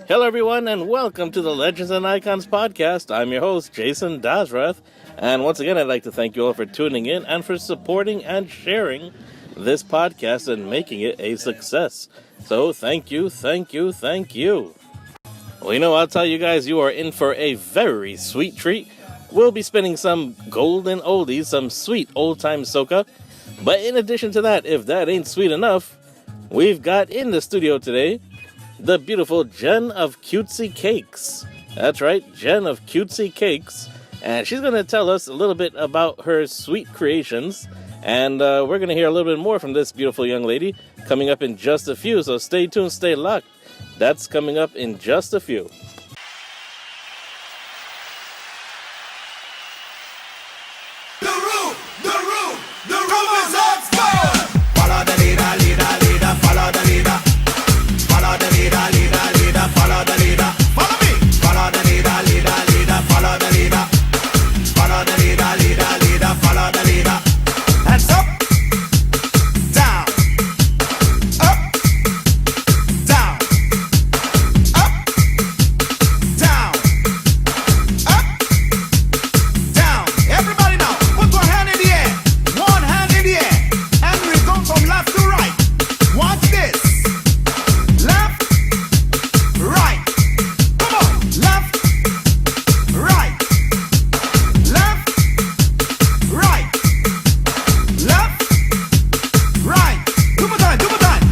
Hello, everyone, and welcome to the Legends and Icons podcast. I'm your host, Jason Dasrath, and once again, I'd like to thank you all for tuning in and for supporting and sharing this podcast and making it a success. So, thank you, thank you, thank you. Well, I'll tell you guys, you are in for a very sweet treat. We'll be spinning some golden oldies, some sweet old-time soca. But in addition to that, if that ain't sweet enough, we've got in the studio today the beautiful Jenn of Cutsie Cakes. That's right, Jenn of Cutsie Cakes. And she's going to tell us a little bit about her sweet creations. And we're going to hear a little bit more from this beautiful young lady coming up in just a few. So stay tuned, stay locked. That's coming up in just a few. The room is on fire. Follow the leader, follow the leader. Follow the leader, follow the leader. Follow me. Follow the leader, follow the leader. Follow the leader, follow the leader. Hands up, down, up, down, up, down, up, down. Everybody now, put one hand in the air. One hand in the air. And we go from left to right. Watch this. Left, right. Come on. Left, right. Left, right. Left, right. Two more time.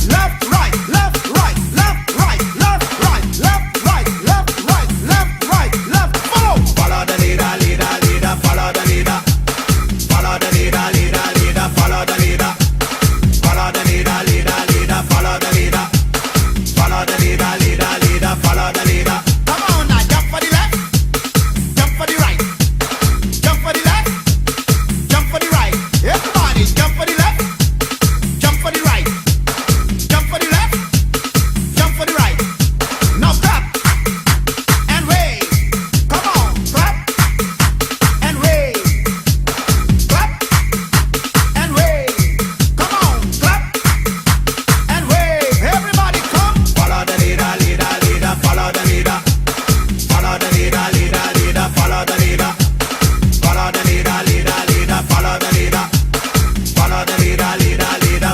Left, right. Left, right. Left, right. Left, right. Left, right. Left, right. Left, right. Left. Follow. Follow the leader. Follow the leader. Follow the leader. Follow the leader. Follow the leader. Follow the leader. Follow the leader, follow the leader. Come on now, jump for the left, jump for the right, jump for the left, jump for the right. Everybody, jump for the left, jump for the right, jump for the left, jump for the right. Now clap and wave. Come on, clap and wave. Clap and wave. Come on, clap and wave. Everybody come. Follow the leader, follow the leader. Follow the leader, follow the leader. Follow the leader, follow the leader. Follow the leader,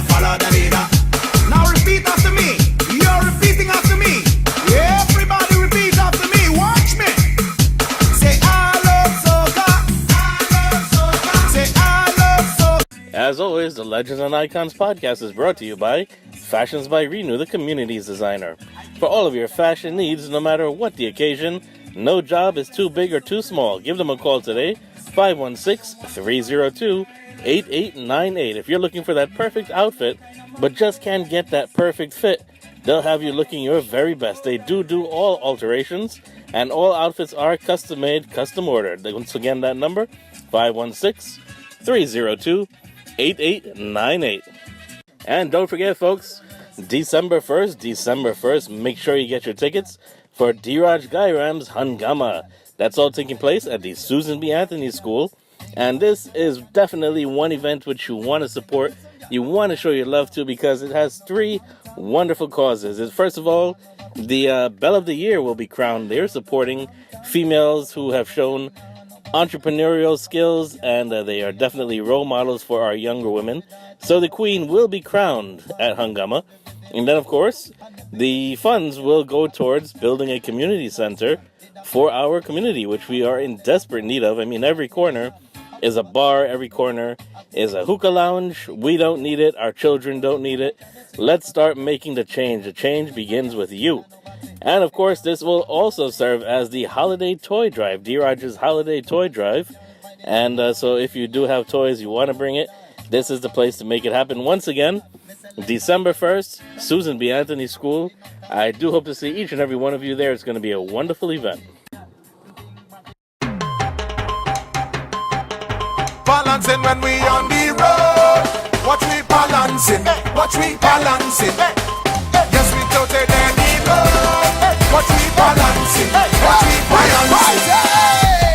follow the leader. Now repeat after me. You're repeating after me. Everybody repeat after me. Watch me. Say I love soca. I love soca. Say I love soca. As always, the Legends and Icons podcast is brought to you by Fashions by Renew, the community's designer. For all of your fashion needs, no matter what the occasion, no job is too big or too small. Give them a call today, 516-302-8898. If you're looking for that perfect outfit, but just can't get that perfect fit, they'll have you looking your very best. They do all alterations, and all outfits are custom made, custom ordered. Once again, that number, 516-302-8898. And don't forget, folks, December 1st, make sure you get your tickets for D-Raj Gairam's Hungama. That's all taking place at the Susan B. Anthony School. And this is definitely one event which you want to support, you want to show your love to, because it has three wonderful causes. First of all, the Belle of the Year will be crowned. They're supporting females who have shown entrepreneurial skills, and they are definitely role models for our younger women. So the Queen will be crowned at Hungama. And then, of course, the funds will go towards building a community center for our community, which we are in desperate need of. I mean, every corner is a bar, every corner is a hookah lounge. We don't need it. Our children don't need it. Let's start making the change. The change begins with you. And, of course, this will also serve as the holiday toy drive, D-Rogers Holiday Toy Drive. And so if you do have toys, you want to bring it, this is the place to make it happen. Once again, December 1st, Susan B. Anthony School. I do hope to see each and every one of you there. It's going to be a wonderful event. Balancing when we on the road. Watch we balancing. Watch we balancing. Yes, we tilted any road. Watch we balancing. Watch we balancing.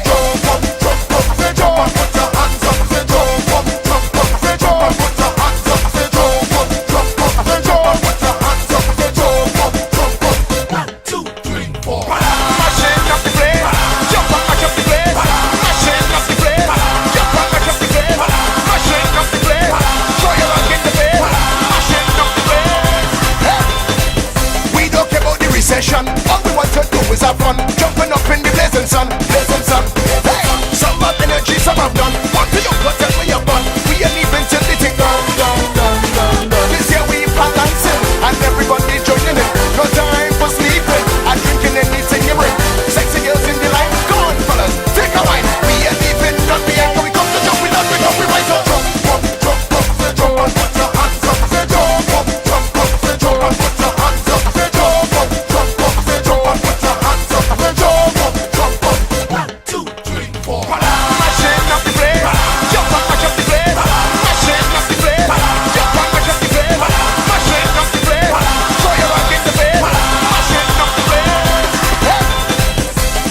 Jump up, jump up, jump up, put your hands up. Jump up, jump up, jump up, put your hands up. Jump up, jump up, jump up, put your hands up. Jump up, jump up. 1, 2, 3, 4. session. All we want to do is have fun, jumping up in the blazing sun, blazing sun. Hey, some have energy, some have none. What do you got? Tell me you're fun. We ain't even till the thing down, down, down, down, down. This year we balancing, and everybody joining in. No time for sleeping, and drinking anything you bring. Sexy girls in the line, go on fellas, take a wine. We ain't even done, we ain't going come to jump, we not we rise up. Jump, jump, jump, jump, jump, and put your hands up. Jump, jump, jump, jump, and put your hands up. Jump, jump, jump, jump, and put your hands up. Jump, jump, 1, 2, 3, 4. Mashing up the place, jump and mash up the place. Mashing up the place, jump and mash up the place. Mashing up the place, show your rock in the place. Mashing up the place. Hey,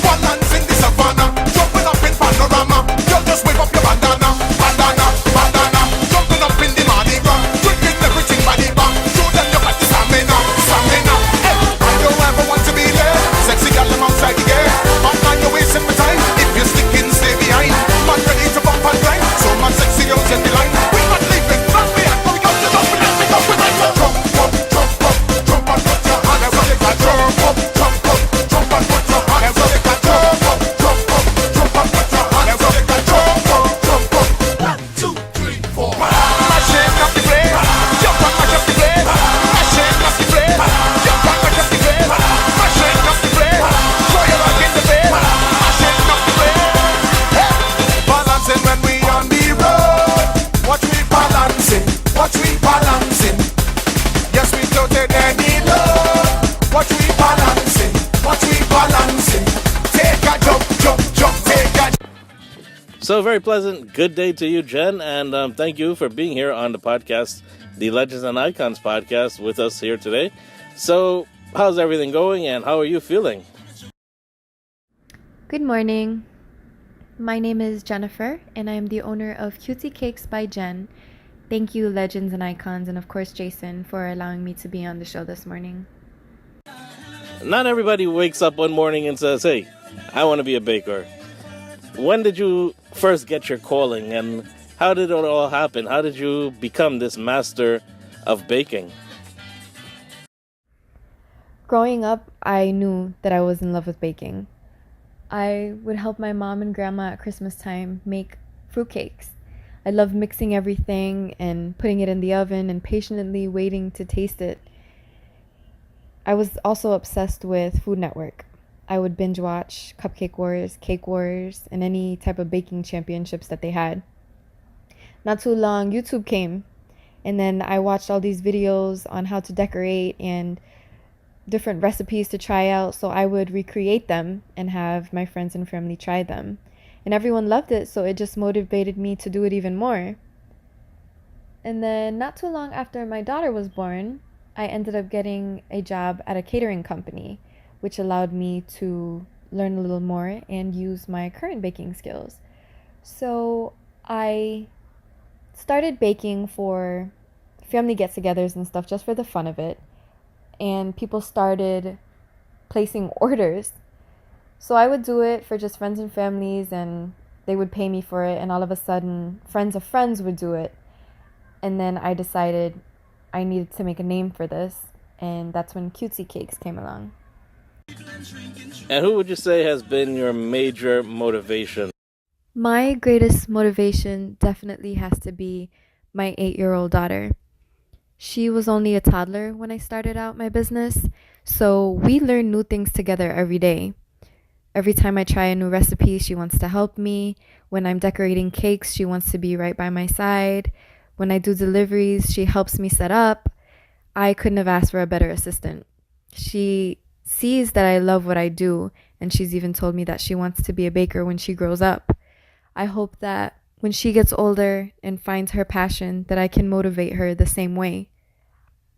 balance in the savannah, jumping up in panorama. You just wave up your bandana, bandana, bandana. Jumping up in the Mardi Gras, drinking everything by the bar. Show them you got the stamina, stamina. Hey, I don't ever want to be there. Sexy girl, I'm outside the gate. Man, man, you're wasting my time. If you're sticking, stay behind. Man, ready to bump and grind. So man, sexy girls in the line. We're not leaving, not we are going out to jump. We let me go with my jump, jump, jump, jump and put your hands up. Jump up, jump up, jump and put your hands up. Jump up, jump up, jump and put your hands up. Jump up, 1, 2, 3, 4. Mashing up the place, jump and mash up the place. Mashing up the place, jump and mash up the place. Mashing up the place, show your rock in the place. Mashing up the place. Hey, balancing when we on the road. Watch we balancing, watch we balancing. Yes, we floated any load. Watch we balancing, watch we balancing. Take a jump, jump, jump, take a. So, very pleasant good day to you, Jen, and thank you for being here on the podcast, the Legends and Icons podcast, with us here today. So, how's everything going, and how are you feeling? Good morning. My name is Jennifer, and I am the owner of Cutsie Cakes by Jenn. Thank you, Legends and Icons, and of course, Jason, for allowing me to be on the show this morning. Not everybody wakes up one morning and says, hey, I want to be a baker. When did you first get your calling, and how did it all happen? How did you become this master of baking? Growing up, I knew that I was in love with baking. I would help my mom and grandma at Christmas time make fruitcakes. I loved mixing everything and putting it in the oven and patiently waiting to taste it. I was also obsessed with Food Network. I would binge watch Cupcake Wars, Cake Wars, and any type of baking championships that they had. Not too long, YouTube came, and then I watched all these videos on how to decorate and different recipes to try out, so I would recreate them and have my friends and family try them. And everyone loved it, so it just motivated me to do it even more. And then not too long after my daughter was born, I ended up getting a job at a catering company, which allowed me to learn a little more and use my current baking skills. So I started baking for family get-togethers and stuff just for the fun of it. And people started placing orders. So I would do it for just friends and families, and they would pay me for it, and all of a sudden friends of friends would do it. And then I decided I needed to make a name for this, and that's when Cutsie Cakes came along. And who would you say has been your major motivation? My greatest motivation definitely has to be my 8-year-old daughter. She was only a toddler when I started out my business, so we learn new things together every day. Every time I try a new recipe, she wants to help me. When I'm decorating cakes, she wants to be right by my side. When I do deliveries, she helps me set up. I couldn't have asked for a better assistant. She sees that I love what I do, and she's even told me that she wants to be a baker when she grows up. I hope that when she gets older and finds her passion, that I can motivate her the same way.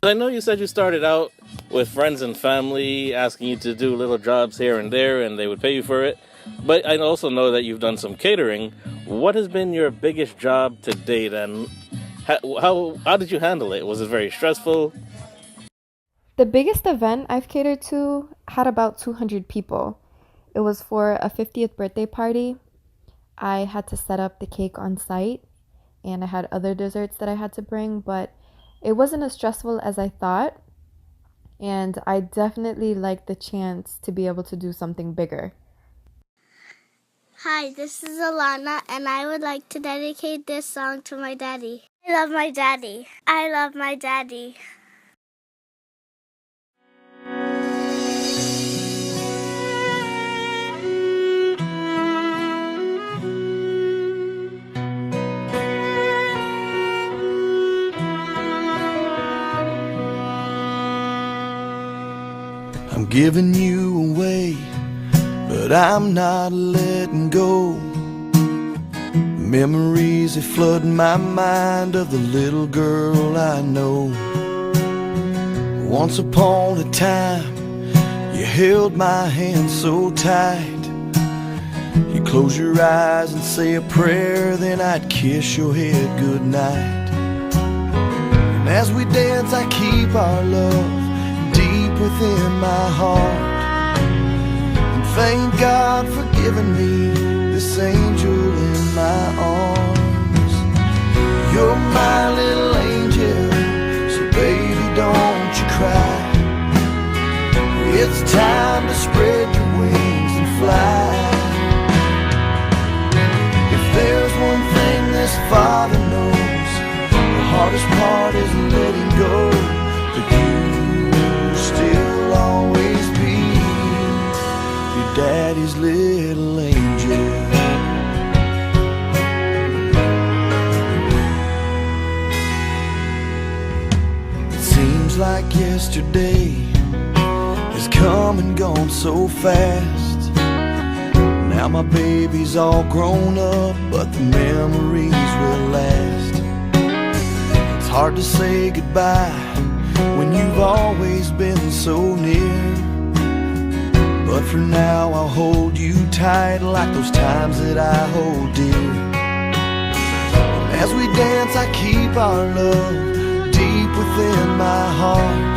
I know you said you started out with friends and family asking you to do little jobs here and there, and they would pay you for it. But I also know that you've done some catering. What has been your biggest job to date, and how did you handle it? Was it very stressful? The biggest event I've catered to had about 200 people. It was for a 50th birthday party. I had to set up the cake on site, and I had other desserts that I had to bring, but it wasn't as stressful as I thought. and I definitely like the chance to be able to do something bigger. Hi, this is Alana, and I would like to dedicate this song to my daddy. I love my daddy. I love my daddy. I'm giving you away, but I'm not letting go. Memories that flood my mind of the little girl I know. Once upon a time, you held my hand so tight. You close your eyes and say a prayer, then I'd kiss your head goodnight. And as we dance, I keep our love deep within my heart. And thank God for giving me this angel in my arms. You're my little angel, so baby don't you cry. It's time to spread your wings and fly. If there's one thing this father knows, the hardest part is letting go. But you still always be your daddy's little angel. It seems like yesterday has come and gone so fast. Now my baby's all grown up, but the memories will last. It's hard to say goodbye when you've always been so near. But for now I'll hold you tight like those times that I hold dear. As we dance I keep our love deep within my heart.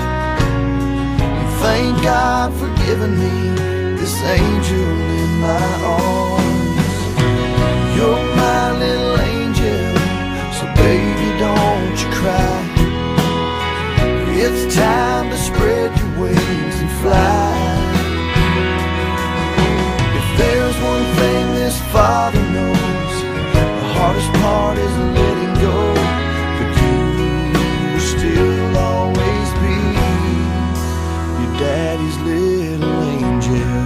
And thank God for giving me this angel in my arms. You're my little angel, so baby don't you cry. It's time to spread your wings and fly. If there's one thing this father knows, the hardest part is letting go. But you will still always be your daddy's little angel.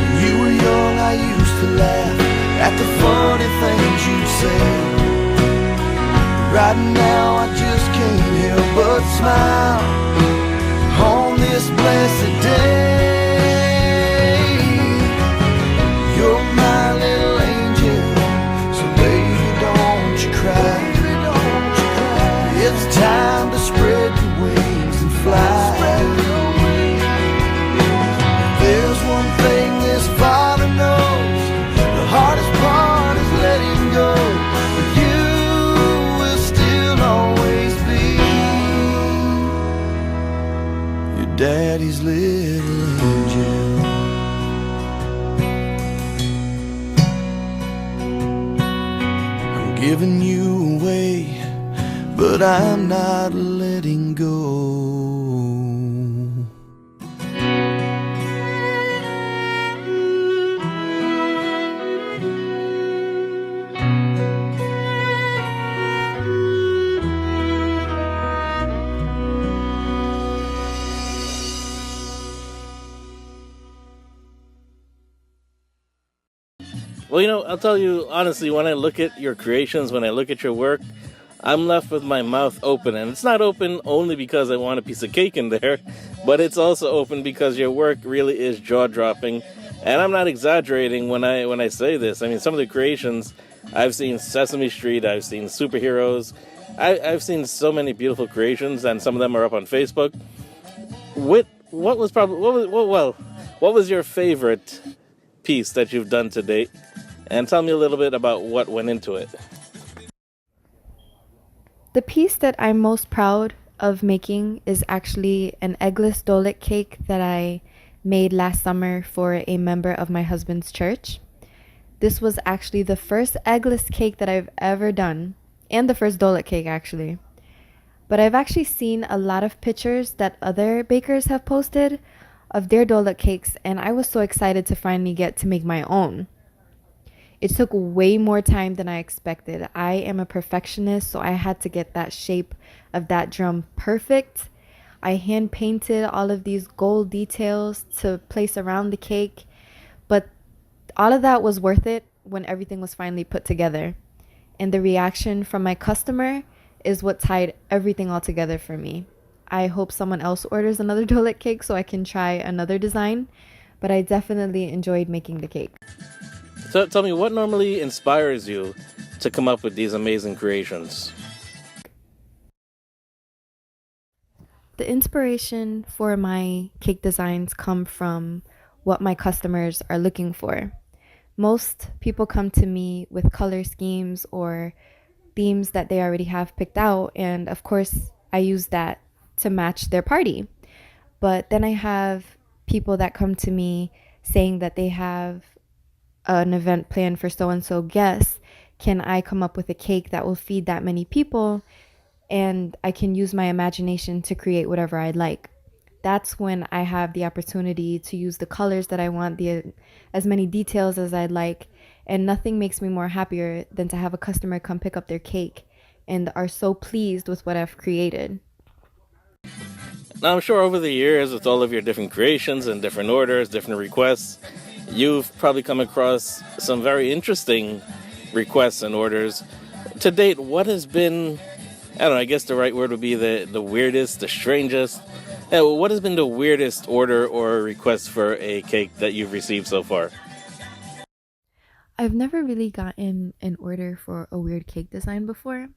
When you were young I used to laugh at the funny things you'd say. Right now I just can't help but smile on this blessed day. You're my little angel, so baby don't you cry. It's time to spread your wings and fly. There's one thing this father knows, the hardest part is letting go. But you will still always be your daddy's little angel. I'm giving you away, but I'm not letting go. Well, I'll tell you honestly, when I look at your creations, when I look at your work, I'm left with my mouth open. And it's not open only because I want a piece of cake in there, but it's also open because your work really is jaw-dropping. And I'm not exaggerating when I say this. I mean, some of the creations, I've seen Sesame Street, I've seen superheroes, I've seen so many beautiful creations, and some of them are up on Facebook. What was your favorite piece that you've done to date? And tell me a little bit about what went into it. The piece that I'm most proud of making is actually an eggless dolet cake that I made last summer for a member of my husband's church. This was actually the first eggless cake that I've ever done, and the first dolet cake actually. But I've actually seen a lot of pictures that other bakers have posted of their donut cakes, and I was so excited to finally get to make my own. It took way more time than I expected. I am a perfectionist, so I had to get that shape of that drum perfect. I hand painted all of these gold details to place around the cake, but all of that was worth it when everything was finally put together. And the reaction from my customer is what tied everything all together for me. I hope someone else orders another donut cake so I can try another design, but I definitely enjoyed making the cake. So tell me, what normally inspires you to come up with these amazing creations? The inspiration for my cake designs come from what my customers are looking for. Most people come to me with color schemes or themes that they already have picked out, and of course I use that to match their party. But then I have people that come to me saying that they have an event planned for so and so guests. Can I come up with a cake that will feed that many people? And I can use my imagination to create whatever I like. That's when I have the opportunity to use the colors that I want, as many details as I'd like, and nothing makes me more happier than to have a customer come pick up their cake and are so pleased with what I've created. Now, I'm sure over the years, with all of your different creations and different orders, different requests, you've probably come across some very interesting requests and orders. To date, what has been, I don't know, I guess the right word would be the weirdest, the strangest. What has been the weirdest order or request for a cake that you've received so far? I've never really gotten an order for a weird cake design before,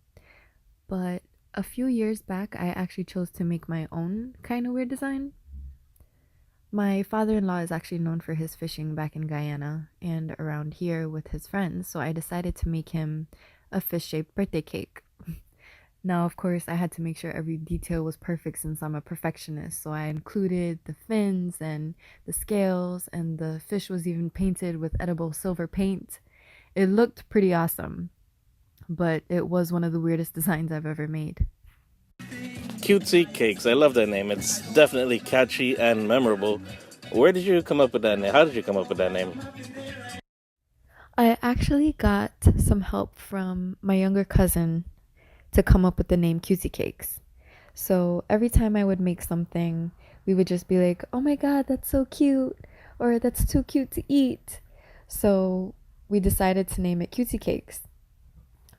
but a few years back, I actually chose to make my own kind of weird design. My father-in-law is actually known for his fishing back in Guyana and around here with his friends, so I decided to make him a fish-shaped birthday cake. Now, of course, I had to make sure every detail was perfect since I'm a perfectionist, so I included the fins and the scales, and the fish was even painted with edible silver paint. It looked pretty awesome, but it was one of the weirdest designs I've ever made. Cutsie Cakes. I love that name. It's definitely catchy and memorable. Where did you come up with that name? How did you come up with that name? I actually got some help from my younger cousin to come up with the name Cutsie Cakes. So every time I would make something, we would just be like, oh my god, that's so cute, or that's too cute to eat. So we decided to name it Cutsie Cakes.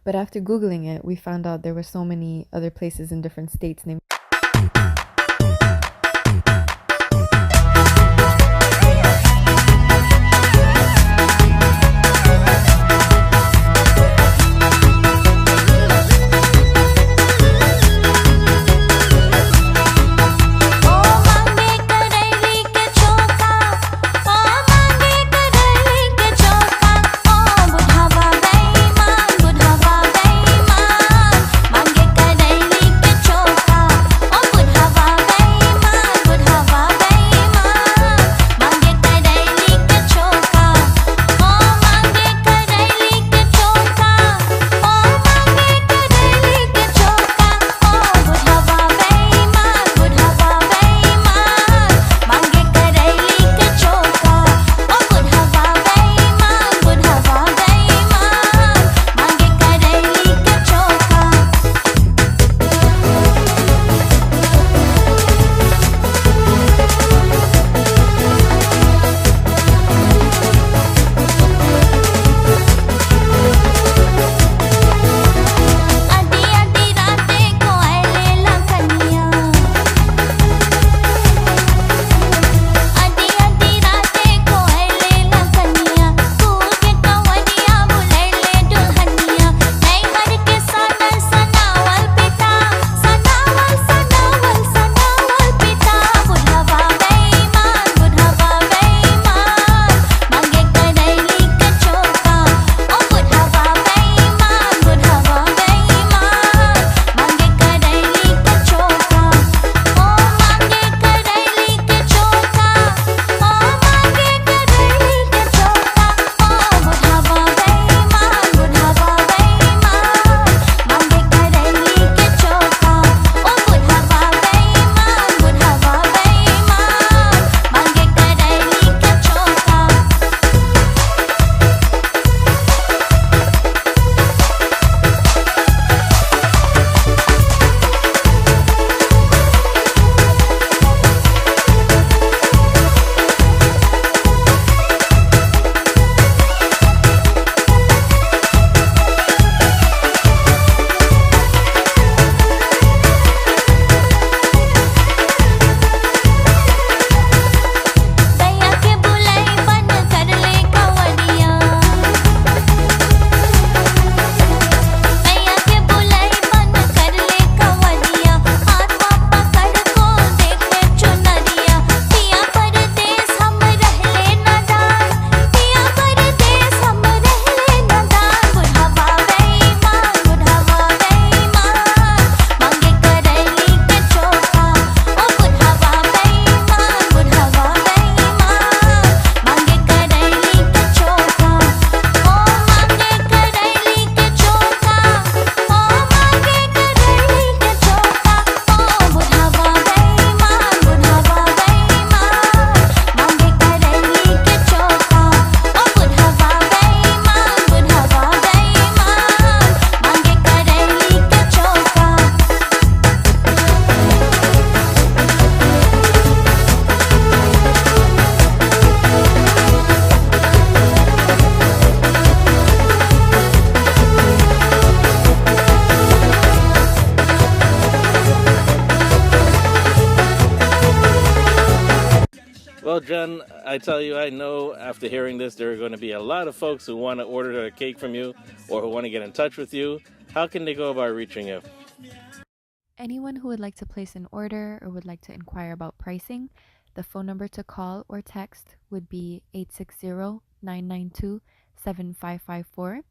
But after Googling it, we found out there were so many other places in different states named Well, Jen, I tell you, I know after hearing this, there are going to be a lot of folks who want to order a cake from you or who want to get in touch with you. How can they go about reaching you? Anyone who would like to place an order or would like to inquire about pricing, the phone number to call or text would be 860-992-7554.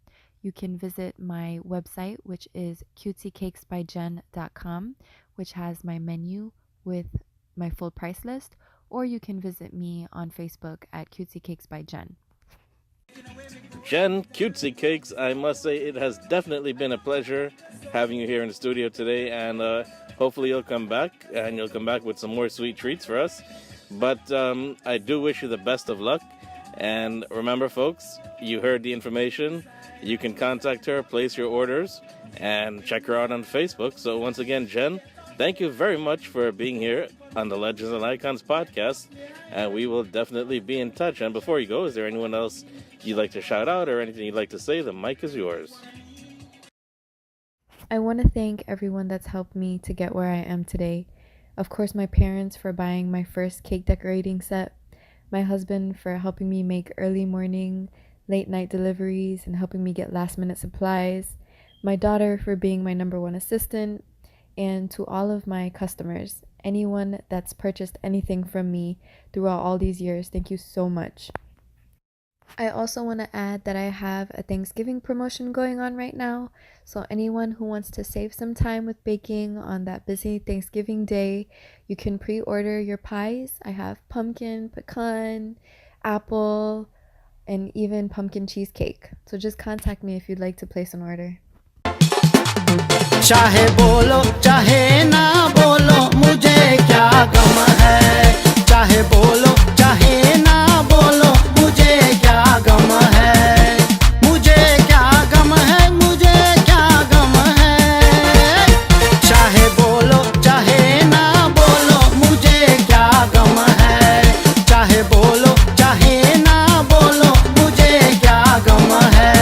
You can visit my website, which is cutsiecakesbyjen.com, which has my menu with my full price list, or you can visit me on Facebook at Cutsie Cakes by Jenn. Jenn, Cutsie Cakes, I must say it has definitely been a pleasure having you here in the studio today, and hopefully you'll come back, and you'll come back with some more sweet treats for us. But I do wish you the best of luck, and remember, folks, you heard the information. You can contact her, place your orders, and check her out on Facebook. So once again, Jenn, thank you very much for being here on the Legends and Icons podcast, and we will definitely be in touch. And before you go, is there anyone else you'd like to shout out or anything you'd like to say? The mic is yours. I want to thank everyone that's helped me to get where I am today. Of course, my parents for buying my first cake decorating set, my husband for helping me make early morning, late night deliveries and helping me get last minute supplies, my daughter for being my number one assistant, and to all of my customers, anyone that's purchased anything from me throughout all these years, thank you so much. I also want to add that I have a Thanksgiving promotion going on right now, so anyone who wants to save some time with baking on that busy Thanksgiving day, you can pre-order your pies. I have pumpkin, pecan, apple, and even pumpkin cheesecake. So just contact me if you'd like to place an order. चाहे बोलो चाहे ना बोलो मुझे क्या गम है चाहे बोलो चाहे ना बोलो मुझे क्या गम है मुझे क्या गम है मुझे क्या गम है चाहे बोलो चाहे ना बोलो मुझे क्या गम है चाहे बोलो चाहे ना बोलो मुझे क्या गम है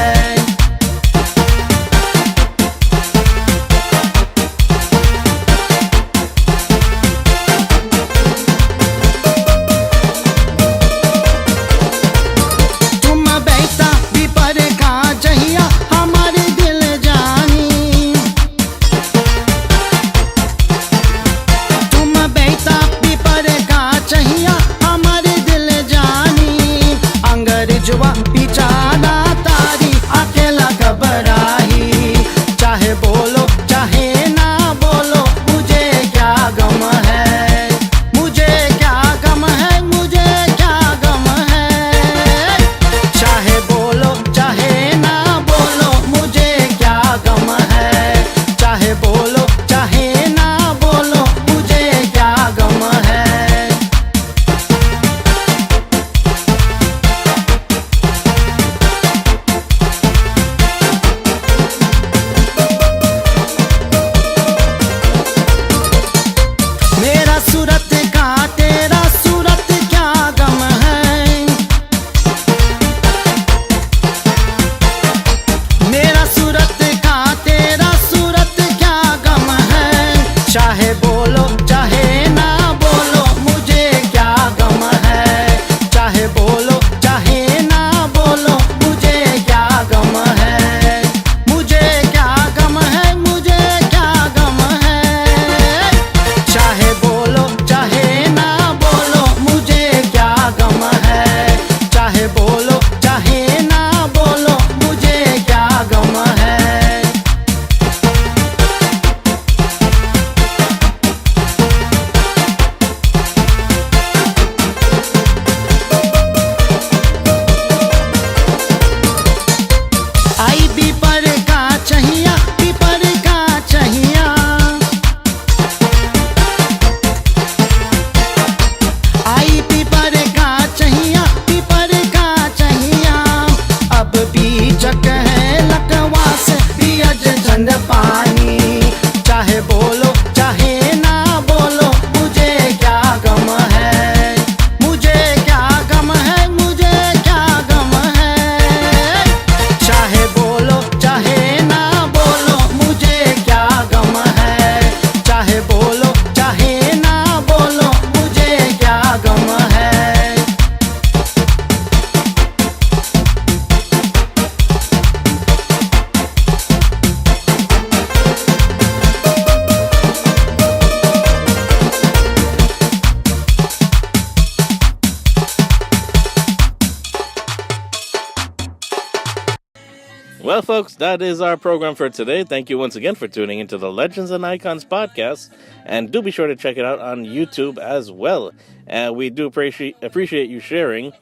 Well, folks, that is our program for today. Thank you once again for tuning into the Legends and Icons podcast. And do be sure to check it out on YouTube as well. And we do appreciate you sharing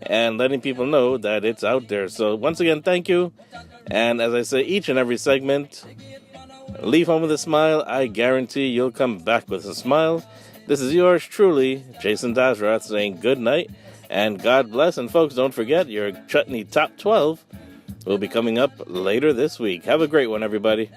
and letting people know that it's out there. So once again, thank you. And as I say, each and every segment, leave home with a smile. I guarantee you'll come back with a smile. This is yours truly, Jason Dasrath, saying good night and God bless. And folks, don't forget your Chutney Top 12 will be coming up later this week. Have a great one, everybody.